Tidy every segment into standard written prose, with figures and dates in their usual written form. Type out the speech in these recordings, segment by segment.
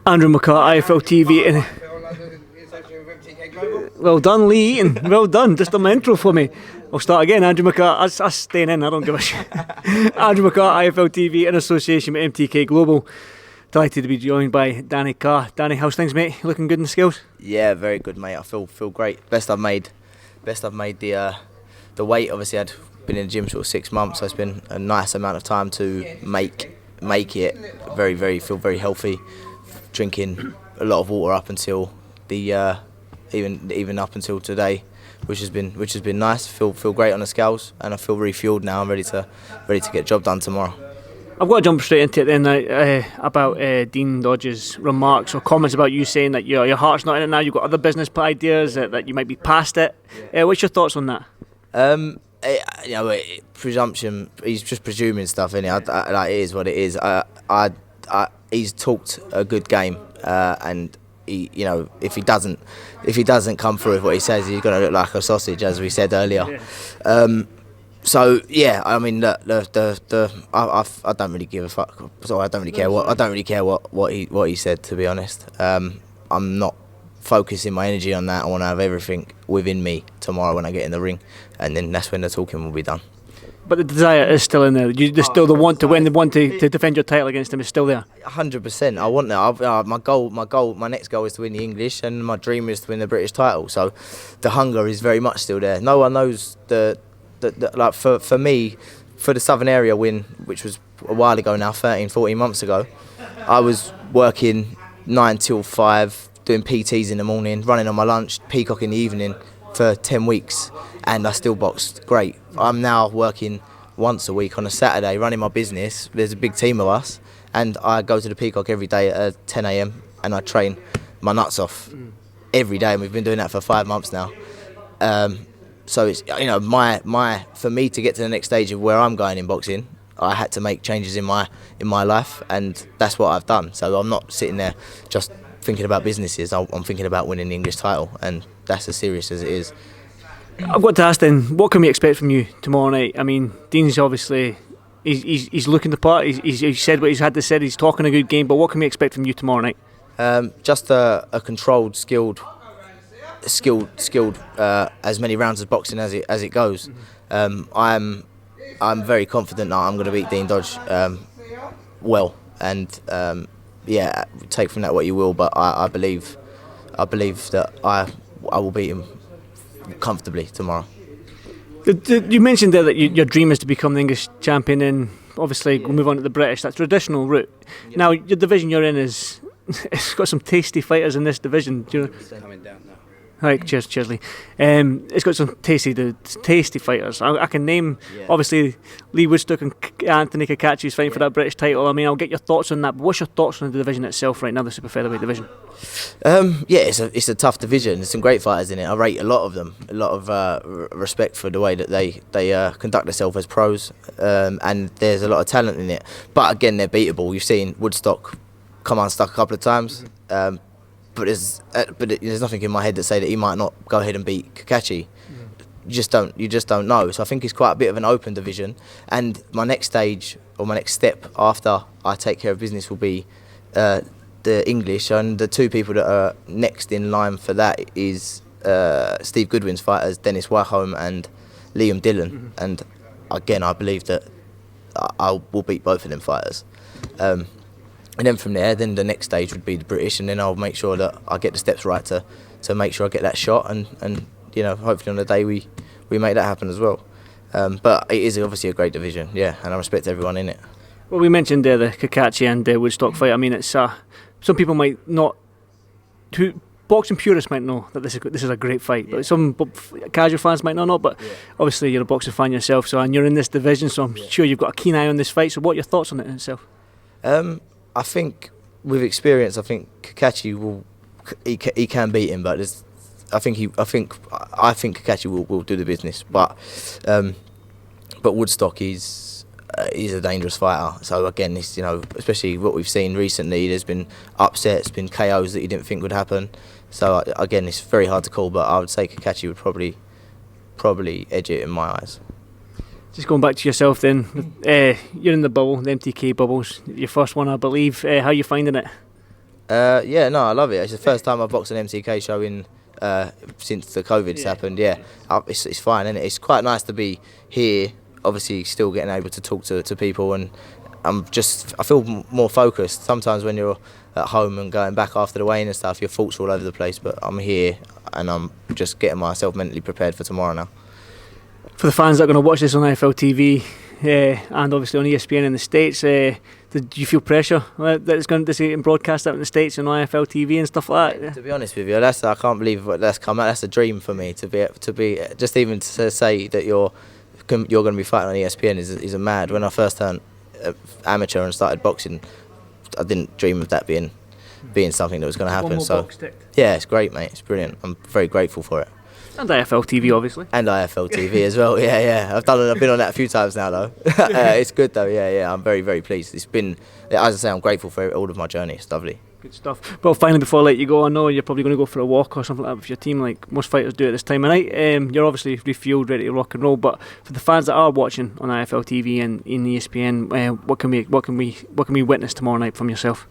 Andrew McCART, IFL TV. And well done, Lee Eaton. Well done. Just a intro for me. I'll start again. Andrew McCART. I'm staying in. I don't give a shit. Andrew McCART, IFL TV, in association with MTK Global. Delighted to be joined by Danny Carr. Danny, how's things, mate? Looking good in the scales? Yeah, very good, mate. I feel great. Best I've made the weight. Obviously, I'd been in the gym sort of 6 months, so it's been a nice amount of time to make it feel very healthy. Drinking a lot of water up until the even up until today, which has been nice. Feel great on the scales, and I feel refueled now. I'm ready to get the job done tomorrow. I've got to jump straight into it then about Dean Dodge's remarks or comments about you saying that your heart's not in it now. You've got other business ideas that you might be past it. What's your thoughts on that? Presumption. He's just presuming stuff, innit? It is what it is. He's talked a good game, and he, if he doesn't come through with what he says, he's going to look like a sausage, as we said earlier. Yeah. So yeah, I mean, I don't really give a fuck. So I don't really care what he said, to be honest. I'm not focusing my energy on that. I want to have everything within me tomorrow when I get in the ring, and then that's when the talking will be done. But the desire is still in there. There's still the want to win, the want to defend your title against him is still there. 100%. I want that. My next goal is to win the English, and my dream is to win the British title. So the hunger is very much still there. No one knows like for me, for the Southern Area win, which was a while ago now, 14 months ago, I was working 9 till 5, doing PTs in the morning, running on my lunch, peacock in the evening for 10 weeks, and I still boxed great. I'm now working once a week on a Saturday, running my business. There's a big team of us, and I go to the peacock every day at 10 a.m. and I train my nuts off every day, and we've been doing that for 5 months now. So it's for me to get to the next stage of where I'm going in boxing, I had to make changes in my life, and that's what I've done. So I'm not sitting there just thinking about businesses. I'm thinking about winning the English title, and that's as serious as it is. I've got to ask then, what can we expect from you tomorrow night? I mean, Dean's obviously he's looking the part. He's said what he's had to say. He's talking a good game, but what can we expect from you tomorrow night? Just a controlled, skilled as many rounds of boxing as it goes. I'm very confident that I'm going to beat Dean Dodge well, and take from that what you will, but I believe that I will beat him comfortably tomorrow. You mentioned there that your dream is to become the English champion, and obviously we'll move on to the British. That's traditional route. Yeah. Now your division you're in it's got some tasty fighters in this division. Do you know? Coming down now. Right, cheers, Lee. It's got some tasty fighters. I can name, obviously, Lee Woodstock and Anthony Kaichi is fighting for that British title. I mean, I'll get your thoughts on that. But what's your thoughts on the division itself right now, the Super Featherweight division? It's a tough division. There's some great fighters in it. I rate a lot of them. A lot of respect for the way that they conduct themselves as pros, and there's a lot of talent in it. But again, they're beatable. You've seen Woodstock come unstuck a couple of times. But there's nothing in my head that say that he might not go ahead and beat Kaichi. You just don't know. So I think it's quite a bit of an open division. And my next stage or my next step after I take care of business will be the English. And the two people that are next in line for that is Steve Goodwin's fighters, Dennis Wyholm and Liam Dillon. And again, I believe that I will beat both of them fighters. And then from there, then the next stage would be the British, and then I'll make sure that I get the steps right to make sure I get that shot, and hopefully on the day we make that happen as well. But it is obviously a great division, yeah, and I respect everyone in it. Well, we mentioned the Kaichi and Woodstock fight. I mean, it's some people might not, boxing purists might know that this is a great fight, but some casual fans might not know. But obviously, you're a boxing fan yourself, and you're in this division, so I'm sure you've got a keen eye on this fight. So, what are your thoughts on it in itself? I think with experience, I think Kaichi he can beat him, but I think Kaichi will do the business. But Woodstock is a dangerous fighter. So again, it's, especially what we've seen recently, there's been upsets, been KOs that you didn't think would happen. So again, it's very hard to call, but I would say Kaichi would probably edge it in my eyes. Just going back to yourself then, you're in the bubble, the MTK bubbles, your first one I believe. How are you finding it? Yeah, no, I love it. It's the first time I've boxed an MCK show in since the COVID's happened. Yeah, it's fine, isn't it? It's quite nice to be here. Obviously, still getting able to talk to people, and I feel more focused. Sometimes when you're at home and going back after the weigh-in and stuff, your thoughts are all over the place. But I'm here, and I'm just getting myself mentally prepared for tomorrow now. For the fans that are going to watch this on IFL TV and obviously on ESPN in the States, do you feel pressure that it's going to get broadcast out in the States on IFL TV and stuff like that? To be honest with you, I can't believe that's come out. That's a dream for me to be just even to say that you're going to be fighting on ESPN is a mad. When I first turned amateur and started boxing, I didn't dream of that being something that was going to happen. So yeah, it's great, mate. It's brilliant. I'm very grateful for it. And IFL TV, obviously. And IFL TV as well. Yeah. I've been on that a few times now, though. It's good though. Yeah. I'm very, very pleased. It's been, as I say, I'm grateful for all of my journey. It's lovely. Good stuff. Well, finally, before I let you go, I know you're probably going to go for a walk or something like that with your team, like most fighters do at this time of night. You're obviously refueled, ready to rock and roll. But for the fans that are watching on IFL TV and in ESPN, what can we witness tomorrow night from yourself?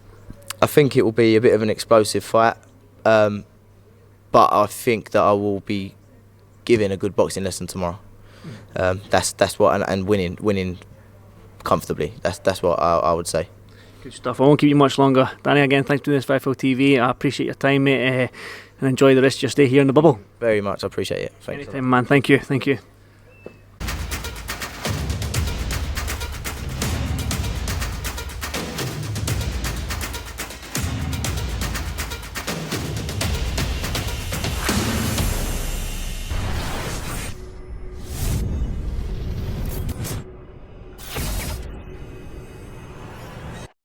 I think it will be a bit of an explosive fight, but I think that I will be giving a good boxing lesson tomorrow. That's what, and winning comfortably. That's what I would say. Good stuff. I won't keep you much longer. Danny, again, thanks for doing this for IFL TV. I appreciate your time, mate, and enjoy the rest of your stay here in the bubble. Very much, I appreciate it. Thanks. Anytime, man. Thank you.